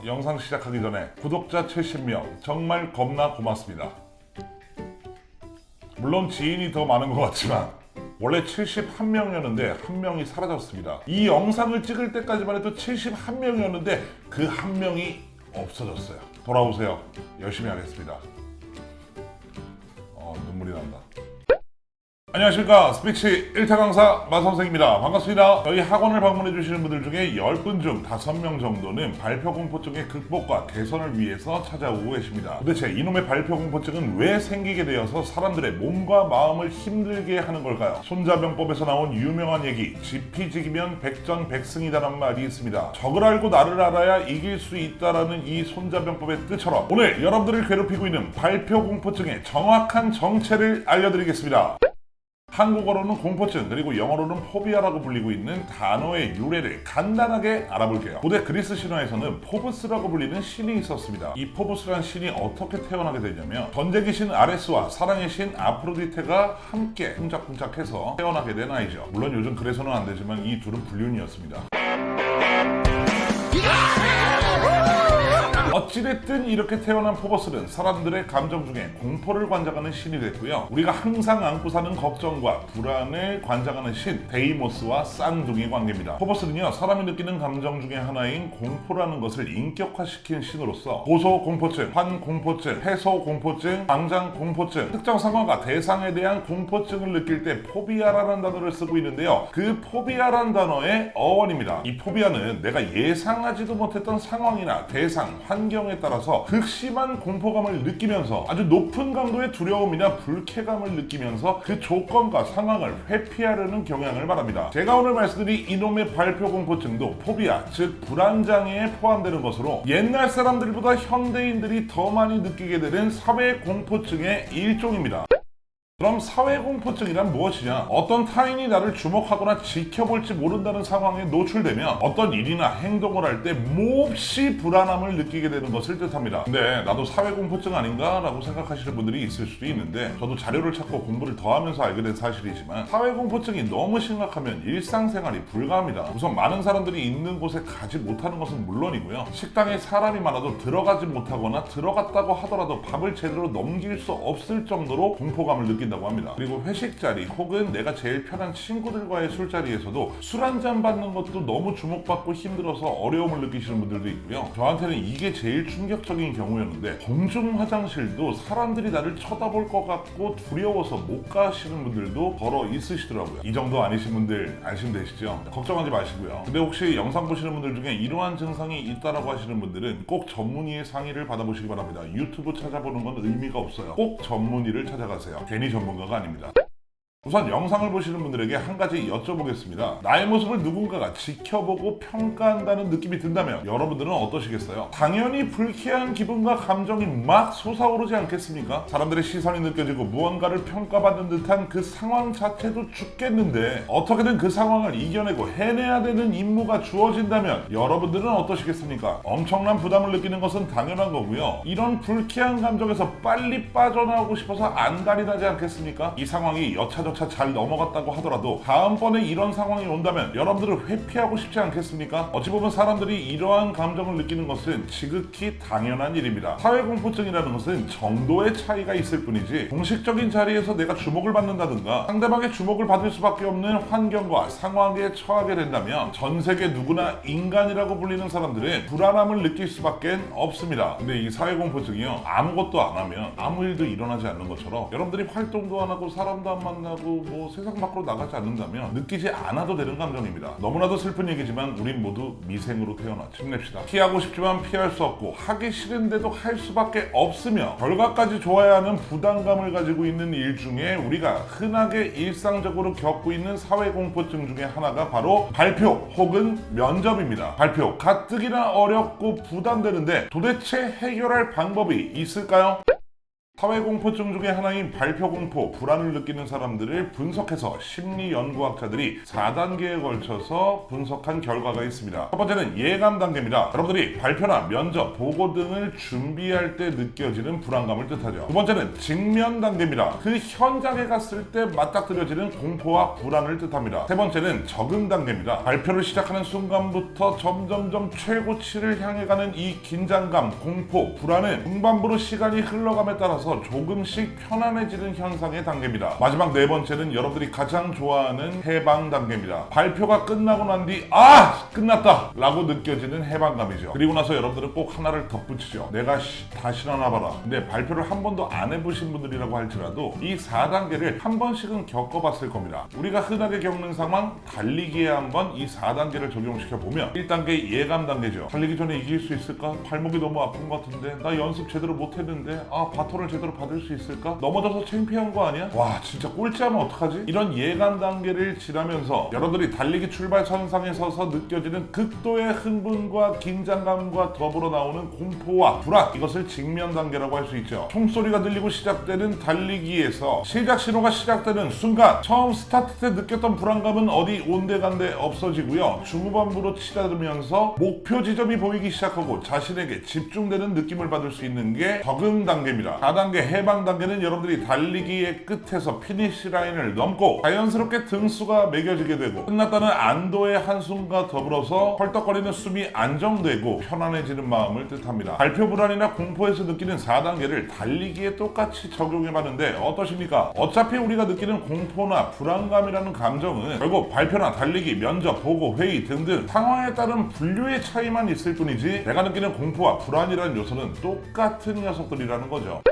영상 시작하기 전에 구독자 70명 정말 겁나 고맙습니다. 물론 지인이 더 많은 것 같지만 원래 71명이었는데 한 명이 사라졌습니다. 이 영상을 찍을 때까지만 해도 71명이었는데 그 한 명이 없어졌어요. 돌아오세요. 열심히 하겠습니다. 눈물이 난다. 안녕하십니까, 스피치 1타 강사 마선생입니다. 반갑습니다. 저희 학원을 방문해 주시는 분들 중에 10분 중 5명 정도는 발표 공포증의 극복과 개선을 위해서 찾아오고 계십니다. 도대체 이놈의 발표 공포증은 왜 생기게 되어서 사람들의 몸과 마음을 힘들게 하는 걸까요? 손자병법에서 나온 유명한 얘기, 지피지기면 백전백승이다라는 말이 있습니다. 적을 알고 나를 알아야 이길 수 있다라는 이 손자병법의 뜻처럼 오늘 여러분들을 괴롭히고 있는 발표 공포증의 정확한 정체를 알려드리겠습니다. 한국어로는 공포증, 그리고 영어로는 포비아라고 불리고 있는 단어의 유래를 간단하게 알아볼게요. 고대 그리스 신화에서는 포브스라고 불리는 신이 있었습니다. 이 포브스라는 신이 어떻게 태어나게 되냐면 전쟁의 신 아레스와 사랑의 신 아프로디테가 함께 쿵짝쿵짝해서 태어나게 된 아이죠. 물론 요즘 그래서는 안 되지만 이 둘은 불륜이었습니다. 어찌됐든 이렇게 태어난 포버스는 사람들의 감정 중에 공포를 관장하는 신이 됐고요. 우리가 항상 안고 사는 걱정과 불안을 관장하는 신 데이모스와 쌍둥이 관계입니다. 포버스는요, 사람이 느끼는 감정 중에 하나인 공포라는 것을 인격화시킨 신으로서 고소공포증, 환공포증, 해소공포증, 방장공포증, 특정 상황과 대상에 대한 공포증을 느낄 때 포비아라는 단어를 쓰고 있는데요. 그 포비아란 단어의 어원입니다. 이 포비아는 내가 예상하지도 못했던 상황이나 대상, 환경에 따라서 극심한 공포감을 느끼면서 아주 높은 강도의 두려움이나 불쾌감을 느끼면서 그 조건과 상황을 회피하려는 경향을 말합니다. 제가 오늘 말씀드린 이놈의 발표 공포증도 포비아, 즉 불안장애에 포함되는 것으로 옛날 사람들보다 현대인들이 더 많이 느끼게 되는 사회 공포증의 일종입니다. 그럼 사회공포증이란 무엇이냐? 어떤 타인이 나를 주목하거나 지켜볼지 모른다는 상황에 노출되면 어떤 일이나 행동을 할 때 몹시 불안함을 느끼게 되는 것을 뜻합니다. 근데 나도 사회공포증 아닌가? 라고 생각하시는 분들이 있을 수도 있는데, 저도 자료를 찾고 공부를 더 하면서 알게 된 사실이지만 사회공포증이 너무 심각하면 일상생활이 불가합니다. 우선 많은 사람들이 있는 곳에 가지 못하는 것은 물론이고요, 식당에 사람이 많아도 들어가지 못하거나 들어갔다고 하더라도 밥을 제대로 넘길 수 없을 정도로 공포감을 느낀다 고 합니다. 그리고 회식 자리 혹은 내가 제일 편한 친구들과의 술자리에서도 술 한잔 받는 것도 너무 주목받고 힘들어서 어려움을 느끼시는 분들도 있고요. 저한테는 이게 제일 충격적인 경우였는데, 공중 화장실도 사람들이 나를 쳐다볼 것 같고 두려워서 못 가시는 분들도 더러 있으시더라고요. 이 정도 아니신 분들 안심되시죠? 걱정하지 마시고요. 근데 혹시 영상 보시는 분들 중에 이러한 증상이 있다라고 하시는 분들은 꼭 전문의의 상의를 받아보시기 바랍니다. 유튜브 찾아보는 건 의미가 없어요. 꼭 전문의를 찾아가세요. 괜히 전문가가 아닙니다. 우선 영상을 보시는 분들에게 한 가지 여쭤보겠습니다. 나의 모습을 누군가가 지켜보고 평가한다는 느낌이 든다면 여러분들은 어떠시겠어요? 당연히 불쾌한 기분과 감정이 막 솟아오르지 않겠습니까? 사람들의 시선이 느껴지고 무언가를 평가받는 듯한 그 상황 자체도 죽겠는데 어떻게든 그 상황을 이겨내고 해내야 되는 임무가 주어진다면 여러분들은 어떠시겠습니까? 엄청난 부담을 느끼는 것은 당연한 거고요. 이런 불쾌한 감정에서 빨리 빠져나오고 싶어서 안달이 나지 않겠습니까? 이 상황이 여차저차 잘 넘어갔다고 하더라도 다음번에 이런 상황이 온다면 여러분들을 회피하고 싶지 않겠습니까? 어찌 보면 사람들이 이러한 감정을 느끼는 것은 지극히 당연한 일입니다. 사회공포증이라는 것은 정도의 차이가 있을 뿐이지, 공식적인 자리에서 내가 주목을 받는다든가 상대방의 주목을 받을 수밖에 없는 환경과 상황에 처하게 된다면 전 세계 누구나 인간이라고 불리는 사람들은 불안함을 느낄 수밖에 없습니다. 근데 이 사회공포증이요, 아무것도 안 하면 아무 일도 일어나지 않는 것처럼 여러분들이 활동도 안 하고 사람도 안 만나고 세상 밖으로 나가지 않는다면 느끼지 않아도 되는 감정입니다. 너무나도 슬픈 얘기지만 우린 모두 미생으로 태어나 힘냅시다. 피하고 싶지만 피할 수 없고 하기 싫은데도 할 수밖에 없으며 결과까지 좋아야 하는 부담감을 가지고 있는 일 중에 우리가 흔하게 일상적으로 겪고 있는 사회공포증 중에 하나가 바로 발표 혹은 면접입니다. 발표, 가뜩이나 어렵고 부담되는데 도대체 해결할 방법이 있을까요? 사회공포증 중에 하나인 발표공포, 불안을 느끼는 사람들을 분석해서 심리연구학자들이 4단계에 걸쳐서 분석한 결과가 있습니다. 첫 번째는 예감 단계입니다. 여러분들이 발표나 면접, 보고 등을 준비할 때 느껴지는 불안감을 뜻하죠. 두 번째는 직면 단계입니다. 그 현장에 갔을 때 맞닥뜨려지는 공포와 불안을 뜻합니다. 세 번째는 적응 단계입니다. 발표를 시작하는 순간부터 점점점 최고치를 향해 가는 이 긴장감, 공포, 불안은 중반부로 시간이 흘러감에 따라서 조금씩 편안해지는 현상의 단계입니다. 마지막 네 번째는 여러분들이 가장 좋아하는 해방 단계입니다. 발표가 끝나고 난 뒤 끝났다 라고 느껴지는 해방감이죠. 그리고 나서 여러분들은 꼭 하나를 덧붙이죠. 내가 다시 하나 봐라. 근데 발표를 한 번도 안 해보신 분들이라고 할지라도 이 4단계를 한 번씩은 겪어봤을 겁니다. 우리가 흔하게 겪는 상황, 달리기에 한번 이 4단계를 적용시켜보면 1단계 예감 단계죠. 달리기 전에 이길 수 있을까? 발목이 너무 아픈 것 같은데 나 연습 제대로 못했는데 바톤을 제대로 받을 수 있을까? 넘어져서 창피한 거 아니야? 와 진짜 꼴찌하면 어떡하지? 이런 예감 단계를 지나면서 여러분들이 달리기 출발선상에 서서 느껴지는 극도의 흥분과 긴장감과 더불어 나오는 공포와 불안, 이것을 직면 단계라고 할 수 있죠. 총소리가 들리고 시작되는 달리기에서 시작 신호가 시작되는 순간 처음 스타트 때 느꼈던 불안감은 어디 온데간데 없어지고요. 중후반부로 치닫으면서 목표 지점이 보이기 시작하고 자신에게 집중되는 느낌을 받을 수 있는 게 적응 단계입니다. 4단계 해방 단계는 여러분들이 달리기의 끝에서 피니시 라인을 넘고 자연스럽게 등수가 매겨지게 되고 끝났다는 안도의 한숨과 더불어서 헐떡거리는 숨이 안정되고 편안해지는 마음을 뜻합니다. 발표 불안이나 공포에서 느끼는 4단계를 달리기에 똑같이 적용해봤는데 어떠십니까? 어차피 우리가 느끼는 공포나 불안감이라는 감정은 결국 발표나 달리기, 면접, 보고, 회의 등등 상황에 따른 분류의 차이만 있을 뿐이지 내가 느끼는 공포와 불안이라는 요소는 똑같은 녀석들이라는 거죠.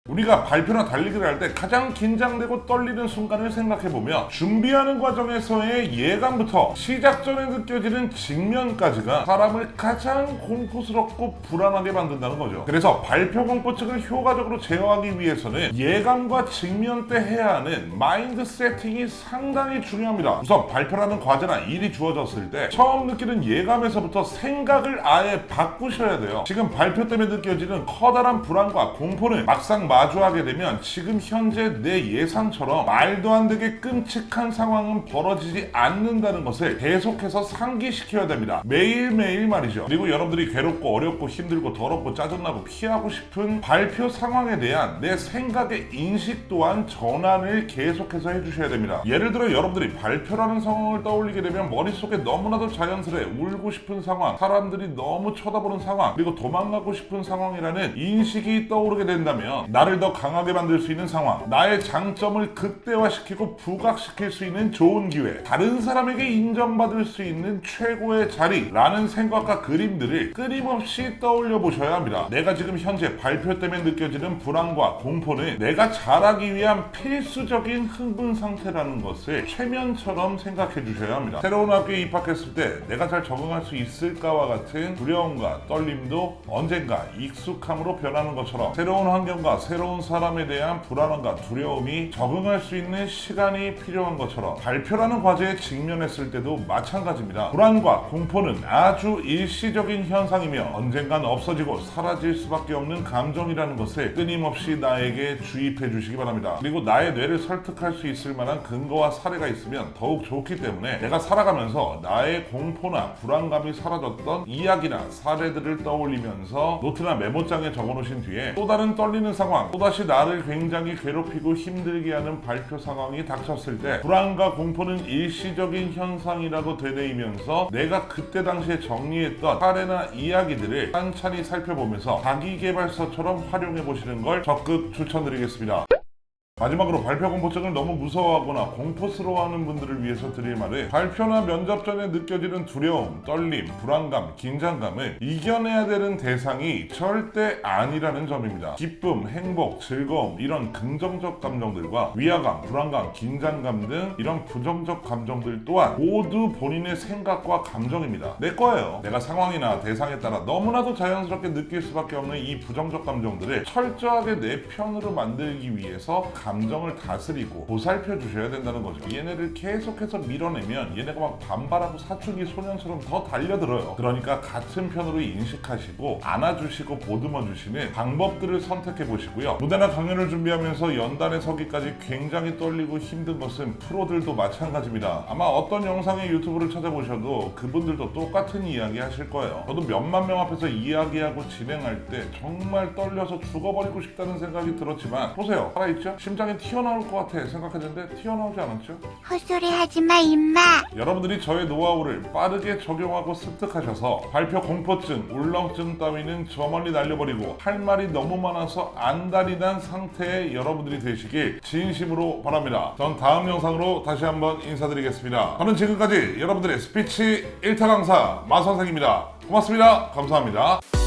우리가 발표나 달리기를 할 때 가장 긴장되고 떨리는 순간을 생각해보면 준비하는 과정에서의 예감부터 시작 전에 느껴지는 직면까지가 사람을 가장 공포스럽고 불안하게 만든다는 거죠. 그래서 발표 공포증을 효과적으로 제어하기 위해서는 예감과 직면 때 해야 하는 마인드 세팅이 상당히 중요합니다. 우선 발표라는 과제나 일이 주어졌을 때 처음 느끼는 예감에서부터 생각을 아예 바꾸셔야 돼요. 지금 발표 때문에 느껴지는 커다란 불안과 공포는 막상 마주하게 되면 지금 현재 내 예상처럼 말도 안 되게 끔찍한 상황은 벌어지지 않는다는 것을 계속해서 상기시켜야 됩니다. 매일매일 말이죠. 그리고 여러분들이 괴롭고 어렵고 힘들고 더럽고 짜증나고 피하고 싶은 발표 상황에 대한 내 생각의 인식 또한 전환을 계속해서 해주셔야 됩니다. 예를 들어 여러분들이 발표라는 상황을 떠올리게 되면 머릿속에 너무나도 자연스레 울고 싶은 상황, 사람들이 너무 쳐다보는 상황, 그리고 도망가고 싶은 상황이라는 인식이 떠오르게 된다면 나를 더 강하게 만들 수 있는 상황, 나의 장점을 극대화시키고 부각시킬 수 있는 좋은 기회, 다른 사람에게 인정받을 수 있는 최고의 자리라는 생각과 그림들을 끊임없이 떠올려 보셔야 합니다. 내가 지금 현재 발표 때문에 느껴지는 불안과 공포는 내가 잘하기 위한 필수적인 흥분 상태라는 것을 최면처럼 생각해 주셔야 합니다. 새로운 학교에 입학했을 때 내가 잘 적응할 수 있을까와 같은 두려움과 떨림도 언젠가 익숙함으로 변하는 것처럼 새로운 환경과 새로운 사람에 대한 불안함과 두려움이 적응할 수 있는 시간이 필요한 것처럼 발표라는 과제에 직면했을 때도 마찬가지입니다. 불안과 공포는 아주 일시적인 현상이며 언젠간 없어지고 사라질 수밖에 없는 감정이라는 것을 끊임없이 나에게 주입해 주시기 바랍니다. 그리고 나의 뇌를 설득할 수 있을 만한 근거와 사례가 있으면 더욱 좋기 때문에 내가 살아가면서 나의 공포나 불안감이 사라졌던 이야기나 사례들을 떠올리면서 노트나 메모장에 적어놓으신 뒤에 또 다른 떨리는 상황, 또다시 나를 굉장히 괴롭히고 힘들게 하는 발표 상황이 닥쳤을 때 불안과 공포는 일시적인 현상이라고 되뇌이면서 내가 그때 당시에 정리했던 사례나 이야기들을 찬찬히 살펴보면서 자기계발서처럼 활용해 보시는 걸 적극 추천드리겠습니다. 마지막으로 발표 공포증을 너무 무서워하거나 공포스러워하는 분들을 위해서 드릴 말은 발표나 면접 전에 느껴지는 두려움, 떨림, 불안감, 긴장감을 이겨내야 되는 대상이 절대 아니라는 점입니다. 기쁨, 행복, 즐거움 이런 긍정적 감정들과 위화감, 불안감, 긴장감 등 이런 부정적 감정들 또한 모두 본인의 생각과 감정입니다. 내 거예요. 내가 상황이나 대상에 따라 너무나도 자연스럽게 느낄 수밖에 없는 이 부정적 감정들을 철저하게 내 편으로 만들기 위해서 감정을 다스리고 보살펴 주셔야 된다는 거죠. 얘네를 계속해서 밀어내면 얘네가 막 반발하고 사춘기 소년처럼 더 달려들어요. 그러니까 같은 편으로 인식하시고 안아주시고 보듬어 주시는 방법들을 선택해 보시고요. 무대나 강연을 준비하면서 연단에 서기까지 굉장히 떨리고 힘든 것은 프로들도 마찬가지입니다. 아마 어떤 영상의 유튜브를 찾아보셔도 그분들도 똑같은 이야기 하실 거예요. 저도 몇만 명 앞에서 이야기하고 진행할 때 정말 떨려서 죽어버리고 싶다는 생각이 들었지만 보세요. 살아있죠? 심장이 튀어나올 것 같아 생각했는데 튀어나오지 않았죠? 헛소리 하지마 임마. 여러분들이 저의 노하우를 빠르게 적용하고 습득하셔서 발표 공포증, 울렁증 따위는 저 멀리 날려버리고 할 말이 너무 많아서 안달이 난 상태의 여러분들이 되시길 진심으로 바랍니다. 전 다음 영상으로 다시 한번 인사드리겠습니다. 저는 지금까지 여러분들의 스피치 1타 강사 마선생입니다. 고맙습니다. 감사합니다.